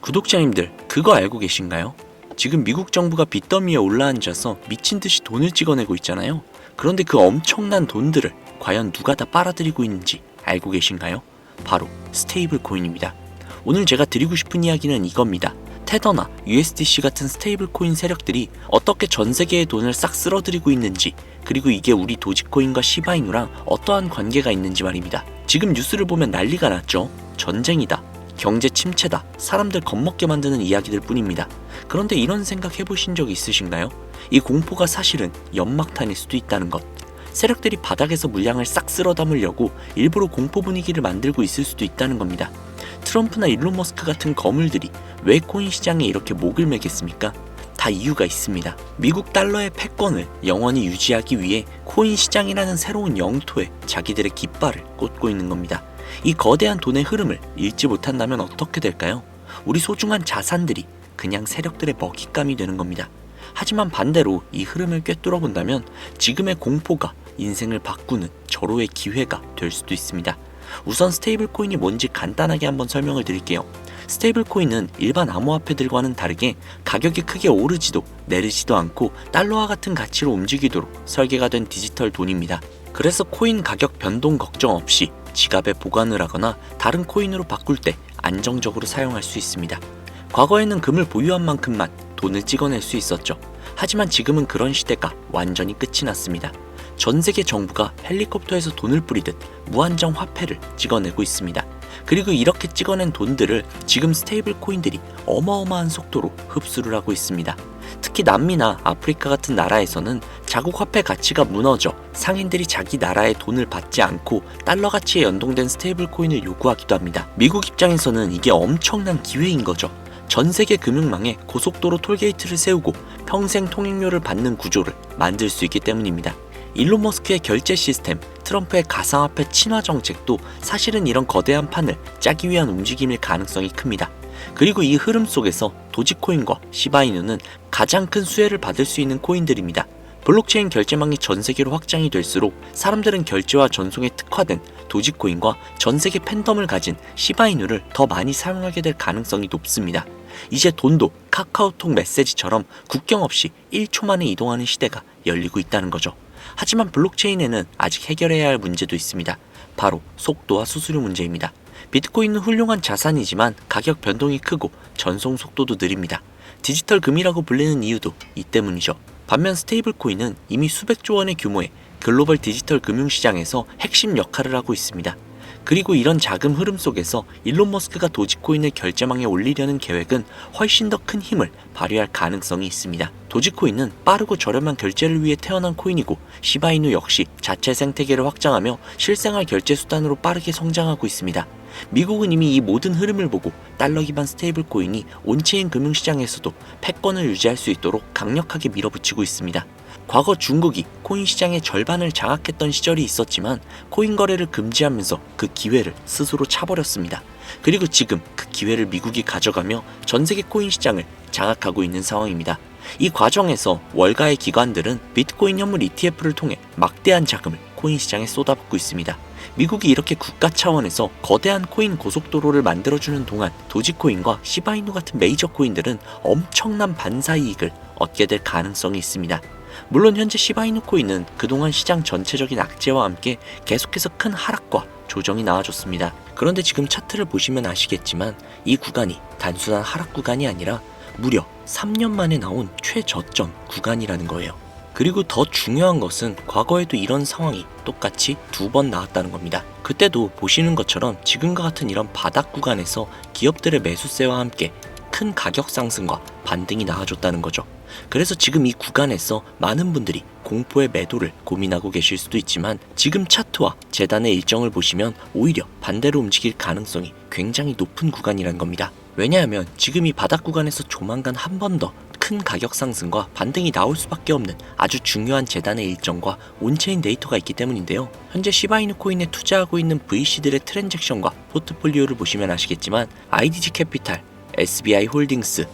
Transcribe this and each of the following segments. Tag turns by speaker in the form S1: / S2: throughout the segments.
S1: 구독자님들, 그거 알고 계신가요? 지금 미국 정부가 빚더미에 올라앉아서 미친듯이 돈을 찍어내고 있잖아요. 그런데 그 엄청난 돈들을 과연 누가 다 빨아들이고 있는지 알고 계신가요? 바로 스테이블 코인입니다. 오늘 제가 드리고 싶은 이야기는 이겁니다. 테더나 USDC 같은 스테이블 코인 세력들이 어떻게 전 세계의 돈을 싹 쓸어들이고 있는지, 그리고 이게 우리 도지코인과 시바이누랑 어떠한 관계가 있는지 말입니다. 지금 뉴스를 보면 난리가 났죠. 전쟁이다, 경제 침체다, 사람들 겁먹게 만드는 이야기들 뿐입니다. 그런데 이런 생각 해보신 적 있으신가요? 이 공포가 사실은 연막탄일 수도 있다는 것. 세력들이 바닥에서 물량을 싹 쓸어 담으려고 일부러 공포 분위기를 만들고 있을 수도 있다는 겁니다. 트럼프나 일론 머스크 같은 거물들이 왜 코인 시장에 이렇게 목을 매겠습니까? 다 이유가 있습니다. 미국 달러의 패권을 영원히 유지하기 위해 코인 시장이라는 새로운 영토에 자기들의 깃발을 꽂고 있는 겁니다. 이 거대한 돈의 흐름을 읽지 못한다면 어떻게 될까요? 우리 소중한 자산들이 그냥 세력들의 먹잇감이 되는 겁니다. 하지만 반대로 이 흐름을 꿰뚫어 본다면 지금의 공포가 인생을 바꾸는 절호의 기회가 될 수도 있습니다. 우선 스테이블 코인이 뭔지 간단하게 한번 설명을 드릴게요. 스테이블 코인은 일반 암호화폐들과는 다르게 가격이 크게 오르지도 내리지도 않고 달러와 같은 가치로 움직이도록 설계가 된 디지털 돈입니다. 그래서 코인 가격 변동 걱정 없이 지갑에 보관을 하거나 다른 코인으로 바꿀 때 안정적으로 사용할 수 있습니다. 과거에는 금을 보유한 만큼만 돈을 찍어낼 수 있었죠. 하지만 지금은 그런 시대가 완전히 끝이 났습니다. 전 세계 정부가 헬리콥터에서 돈을 뿌리듯 무한정 화폐를 찍어내고 있습니다. 그리고 이렇게 찍어낸 돈들을 지금 스테이블 코인들이 어마어마한 속도로 흡수를 하고 있습니다. 특히 남미나 아프리카 같은 나라에서는 자국 화폐 가치가 무너져 상인들이 자기 나라의 돈을 받지 않고 달러 가치에 연동된 스테이블 코인을 요구하기도 합니다. 미국 입장에서는 이게 엄청난 기회인 거죠. 전 세계 금융망에 고속도로 톨게이트를 세우고 평생 통행료를 받는 구조를 만들 수 있기 때문입니다. 일론 머스크의 결제 시스템, 트럼프의 가상화폐 친화 정책도 사실은 이런 거대한 판을 짜기 위한 움직임일 가능성이 큽니다. 그리고 이 흐름 속에서 도지코인과 시바이누는 가장 큰 수혜를 받을 수 있는 코인들입니다. 블록체인 결제망이 전 세계로 확장이 될수록 사람들은 결제와 전송에 특화된 도지코인과 전 세계 팬덤을 가진 시바이누를 더 많이 사용하게 될 가능성이 높습니다. 이제 돈도 카카오톡 메시지처럼 국경 없이 1초 만에 이동하는 시대가 열리고 있다는 거죠. 하지만 블록체인에는 아직 해결해야 할 문제도 있습니다. 바로 속도와 수수료 문제입니다. 비트코인은 훌륭한 자산이지만 가격 변동이 크고 전송 속도도 느립니다. 디지털 금이라고 불리는 이유도 이 때문이죠. 반면 스테이블 코인은 이미 수백조 원의 규모의 글로벌 디지털 금융시장에서 핵심 역할을 하고 있습니다. 그리고 이런 자금 흐름 속에서 일론 머스크가 도지코인을 결제망에 올리려는 계획은 훨씬 더 큰 힘을 발휘할 가능성이 있습니다. 도지코인은 빠르고 저렴한 결제를 위해 태어난 코인이고 시바이누 역시 자체 생태계를 확장하며 실생활 결제 수단으로 빠르게 성장하고 있습니다. 미국은 이미 이 모든 흐름을 보고 달러 기반 스테이블 코인이 온체인 금융시장에서도 패권을 유지할 수 있도록 강력하게 밀어붙이고 있습니다. 과거 중국이 코인 시장의 절반을 장악했던 시절이 있었지만 코인 거래를 금지하면서 그 기회를 스스로 차버렸습니다. 그리고 지금 그 기회를 미국이 가져가며 전 세계 코인 시장을 장악하고 있는 상황입니다. 이 과정에서 월가의 기관들은 비트코인 현물 ETF를 통해 막대한 자금을 코인 시장에 쏟아붓고 있습니다. 미국이 이렇게 국가 차원에서 거대한 코인 고속도로를 만들어주는 동안 도지코인과 시바이누 같은 메이저 코인들은 엄청난 반사이익을 얻게 될 가능성이 있습니다. 물론 현재 시바이누 코인은 그동안 시장 전체적인 악재와 함께 계속해서 큰 하락과 조정이 나와줬습니다. 그런데 지금 차트를 보시면 아시겠지만 이 구간이 단순한 하락 구간이 아니라 무려 3년 만에 나온 최저점 구간이라는 거예요. 그리고 더 중요한 것은 과거에도 이런 상황이 똑같이 2번 나왔다는 겁니다. 그때도 보시는 것처럼 지금과 같은 이런 바닥 구간에서 기업들의 매수세와 함께 큰 가격 상승과 반등이 나와줬다는 거죠. 그래서 지금 이 구간에서 많은 분들이 공포의 매도를 고민하고 계실 수도 있지만 지금 차트와 재단의 일정을 보시면 오히려 반대로 움직일 가능성이 굉장히 높은 구간이란 겁니다. 왜냐하면 지금 이 바닥 구간에서 조만간 한 번 더 큰 가격 상승과 반등이 나올 수밖에 없는 아주 중요한 재단의 일정과 온체인 데이터가 있기 때문인데요. 현재 시바이누 코인에 투자하고 있는 VC들의 트랜잭션과 포트폴리오를 보시면 아시겠지만 IDG 캐피탈, SBI 홀딩스,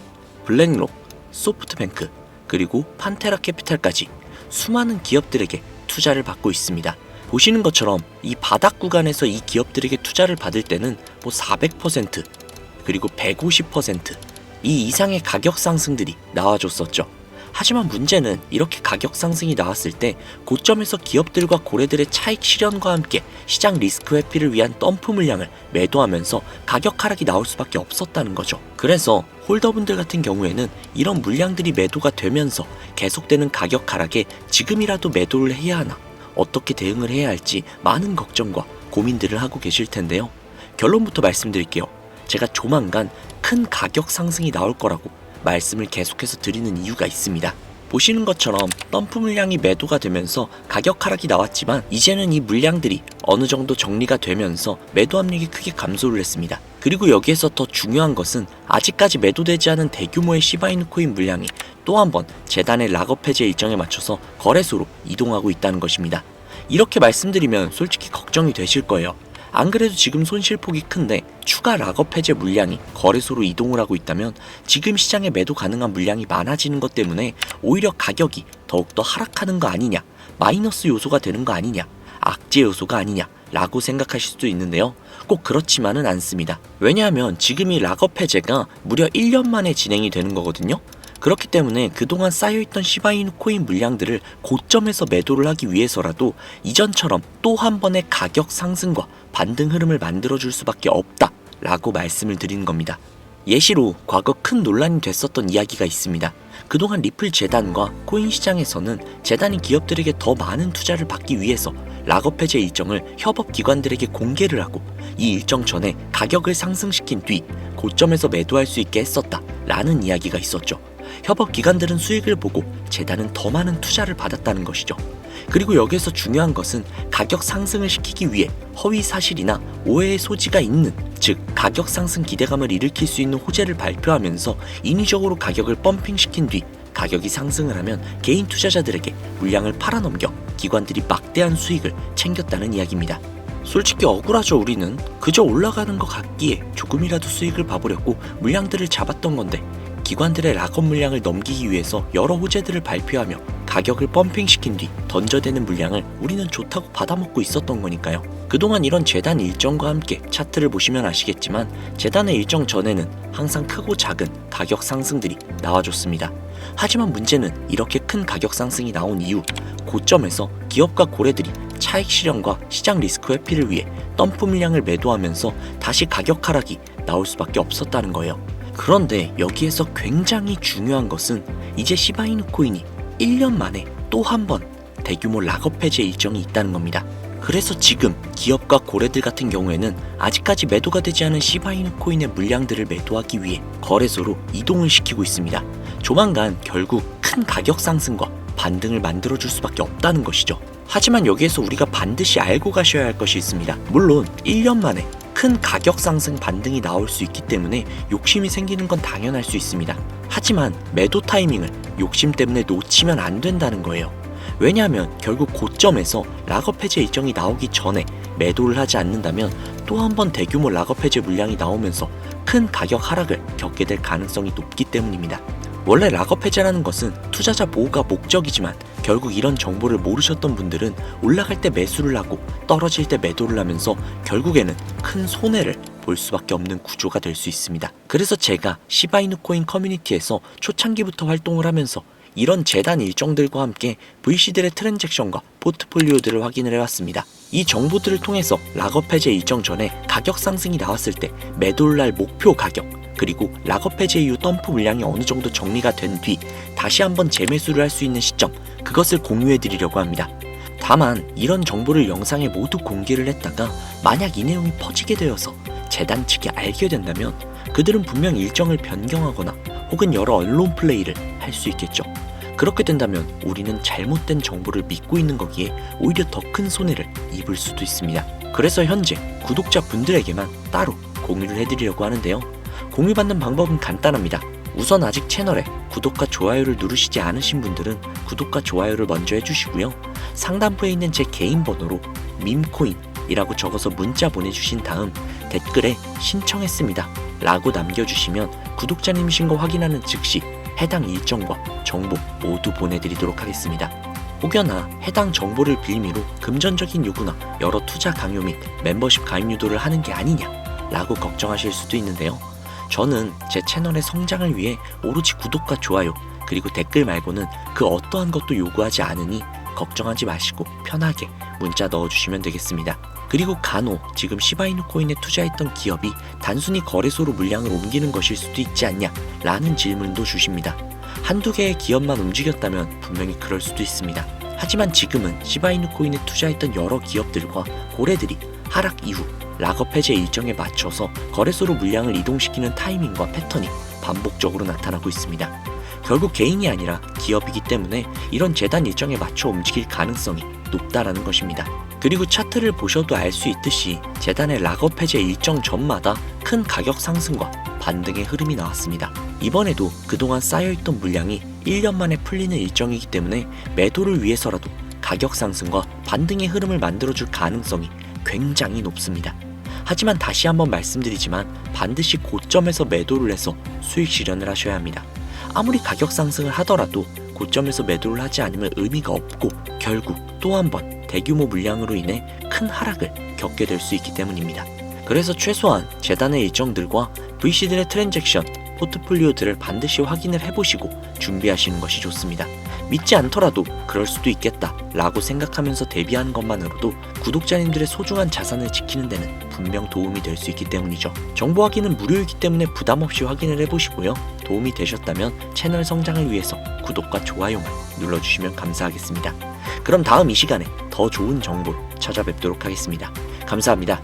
S1: 블랙록, 소프트뱅크, 그리고 판테라 캐피탈까지 수많은 기업들에게 투자를 받고 있습니다. 보시는 것처럼 이 바닥 구간에서 이 기업들에게 투자를 받을 때는 400%, 그리고 150%, 이 이상의 가격 상승들이 나와줬었죠. 하지만 문제는 이렇게 가격 상승이 나왔을 때 고점에서 기업들과 고래들의 차익 실현과 함께 시장 리스크 회피를 위한 덤프 물량을 매도하면서 가격 하락이 나올 수밖에 없었다는 거죠. 그래서 홀더분들 같은 경우에는 이런 물량들이 매도가 되면서 계속되는 가격 하락에 지금이라도 매도를 해야 하나, 어떻게 대응을 해야 할지 많은 걱정과 고민들을 하고 계실 텐데요. 결론부터 말씀드릴게요. 제가 조만간 큰 가격 상승이 나올 거라고 말씀을 계속해서 드리는 이유가 있습니다. 보시는 것처럼 덤프 물량이 매도가 되면서 가격 하락이 나왔지만 이제는 이 물량들이 어느 정도 정리가 되면서 매도 압력이 크게 감소를 했습니다. 그리고 여기에서 더 중요한 것은 아직까지 매도되지 않은 대규모의 시바이누 코인 물량이 또 한 번 재단의 락업 해제 일정에 맞춰서 거래소로 이동하고 있다는 것입니다. 이렇게 말씀드리면 솔직히 걱정이 되실 거예요. 안 그래도 지금 손실폭이 큰데 추가 락업 해제 물량이 거래소로 이동을 하고 있다면 지금 시장에 매도 가능한 물량이 많아지는 것 때문에 오히려 가격이 더욱더 하락하는 거 아니냐, 마이너스 요소가 되는 거 아니냐, 악재 요소가 아니냐 라고 생각하실 수도 있는데요. 꼭 그렇지만은 않습니다. 왜냐하면 지금 이 락업 해제가 무려 1년 만에 진행이 되는 거거든요. 그렇기 때문에 그동안 쌓여있던 시바이누 코인 물량들을 고점에서 매도를 하기 위해서라도 이전처럼 또 한 번의 가격 상승과 반등 흐름을 만들어줄 수밖에 없다 라고 말씀을 드리는 겁니다. 예시로 과거 큰 논란이 됐었던 이야기가 있습니다. 그동안 리플 재단과 코인 시장에서는 재단이 기업들에게 더 많은 투자를 받기 위해서 락업 해제 일정을 협업 기관들에게 공개를 하고 이 일정 전에 가격을 상승시킨 뒤 고점에서 매도할 수 있게 했었다 라는 이야기가 있었죠. 협업 기관들은 수익을 보고 재단은 더 많은 투자를 받았다는 것이죠. 그리고 여기에서 중요한 것은 가격 상승을 시키기 위해 허위 사실이나 오해의 소지가 있는, 즉 가격 상승 기대감을 일으킬 수 있는 호재를 발표하면서 인위적으로 가격을 펌핑시킨 뒤 가격이 상승을 하면 개인 투자자들에게 물량을 팔아넘겨 기관들이 막대한 수익을 챙겼다는 이야기입니다. 솔직히 억울하죠. 우리는 그저 올라가는 것 같기에 조금이라도 수익을 봐보려고 물량들을 잡았던 건데 기관들의 락업 물량을 넘기기 위해서 여러 호재들을 발표하며 가격을 펌핑시킨 뒤 던져대는 물량을 우리는 좋다고 받아먹고 있었던 거니까요. 그동안 이런 재단 일정과 함께 차트를 보시면 아시겠지만 재단의 일정 전에는 항상 크고 작은 가격 상승들이 나와줬습니다. 하지만 문제는 이렇게 큰 가격 상승이 나온 이후 고점에서 기업과 고래들이 차익 실현과 시장 리스크 회피를 위해 덤프 물량을 매도하면서 다시 가격 하락이 나올 수밖에 없었다는 거예요. 그런데 여기에서 굉장히 중요한 것은 이제 시바이누 코인이 1년 만에 또 한 번 대규모 락업 해제 일정이 있다는 겁니다. 그래서 지금 기업과 고래들 같은 경우에는 아직까지 매도가 되지 않은 시바이누 코인의 물량들을 매도하기 위해 거래소로 이동을 시키고 있습니다. 조만간 결국 큰 가격 상승과 반등을 만들어줄 수밖에 없다는 것이죠. 하지만 여기에서 우리가 반드시 알고 가셔야 할 것이 있습니다. 물론 1년 만에 큰 가격 상승 반등이 나올 수 있기 때문에 욕심이 생기는 건 당연할 수 있습니다. 하지만 매도 타이밍을 욕심 때문에 놓치면 안 된다는 거예요. 왜냐하면 결국 고점에서 락업 해제 일정이 나오기 전에 매도를 하지 않는다면 또 한 번 대규모 락업 해제 물량이 나오면서 큰 가격 하락을 겪게 될 가능성이 높기 때문입니다. 원래 락업 해제라는 것은 투자자 보호가 목적이지만 결국 이런 정보를 모르셨던 분들은 올라갈 때 매수를 하고 떨어질 때 매도를 하면서 결국에는 큰 손해를 볼 수밖에 없는 구조가 될 수 있습니다. 그래서 제가 시바이누 코인 커뮤니티에서 초창기부터 활동을 하면서 이런 재단 일정들과 함께 VC들의 트랜잭션과 포트폴리오들을 확인을 해왔습니다. 이 정보들을 통해서 락업 해제 일정 전에 가격 상승이 나왔을 때 매도를 할 목표 가격, 그리고 락업 해제 이후 덤프 물량이 어느 정도 정리가 된 뒤 다시 한번 재매수를 할 수 있는 시점, 그것을 공유해 드리려고 합니다. 다만 이런 정보를 영상에 모두 공개를 했다가 만약 이 내용이 퍼지게 되어서 재단 측이 알게 된다면 그들은 분명 일정을 변경하거나 혹은 여러 언론 플레이를 할 수 있겠죠. 그렇게 된다면 우리는 잘못된 정보를 믿고 있는 거기에 오히려 더 큰 손해를 입을 수도 있습니다. 그래서 현재 구독자분들에게만 따로 공유를 해드리려고 하는데요. 공유받는 방법은 간단합니다. 우선 아직 채널에 구독과 좋아요를 누르시지 않으신 분들은 구독과 좋아요를 먼저 해주시고요. 상단부에 있는 제 개인 번호로 밈코인이라고 적어서 문자 보내주신 다음 댓글에 신청했습니다 라고 남겨주시면 구독자님이신 거 확인하는 즉시 해당 일정과 정보 모두 보내드리도록 하겠습니다. 혹여나 해당 정보를 빌미로 금전적인 요구나 여러 투자 강요 및 멤버십 가입 유도를 하는 게 아니냐 라고 걱정하실 수도 있는데요. 저는 제 채널의 성장을 위해 오로지 구독과 좋아요 그리고 댓글 말고는 그 어떠한 것도 요구하지 않으니 걱정하지 마시고 편하게 문자 넣어주시면 되겠습니다. 그리고 간혹 지금 시바이누 코인에 투자했던 기업이 단순히 거래소로 물량을 옮기는 것일 수도 있지 않냐 라는 질문도 주십니다. 한두 개의 기업만 움직였다면 분명히 그럴 수도 있습니다. 하지만 지금은 시바이누 코인에 투자했던 여러 기업들과 고래들이 하락 이후 락업 해제 일정에 맞춰서 거래소로 물량을 이동시키는 타이밍과 패턴이 반복적으로 나타나고 있습니다. 결국 개인이 아니라 기업이기 때문에 이런 재단 일정에 맞춰 움직일 가능성이 높다라는 것입니다. 그리고 차트를 보셔도 알 수 있듯이 재단의 락업 해제 일정 전마다 큰 가격 상승과 반등의 흐름이 나왔습니다. 이번에도 그동안 쌓여있던 물량이 1년 만에 풀리는 일정이기 때문에 매도를 위해서라도 가격 상승과 반등의 흐름을 만들어줄 가능성이 굉장히 높습니다. 하지만 다시 한번 말씀드리지만 반드시 고점에서 매도를 해서 수익 실현을 하셔야 합니다. 아무리 가격 상승을 하더라도 고점에서 매도를 하지 않으면 의미가 없고 결국 또 한 번 대규모 물량으로 인해 큰 하락을 겪게 될 수 있기 때문입니다. 그래서 최소한 재단의 일정들과 VC들의 트랜잭션, 포트폴리오들을 반드시 확인을 해보시고 준비하시는 것이 좋습니다. 믿지 않더라도 그럴 수도 있겠다 라고 생각하면서 대비하는 것만으로도 구독자님들의 소중한 자산을 지키는 데는 분명 도움이 될 수 있기 때문이죠. 정보 확인은 무료이기 때문에 부담없이 확인을 해보시고요. 도움이 되셨다면 채널 성장을 위해서 구독과 좋아요만 눌러주시면 감사하겠습니다. 그럼 다음 이 시간에 더 좋은 정보로 찾아뵙도록 하겠습니다. 감사합니다.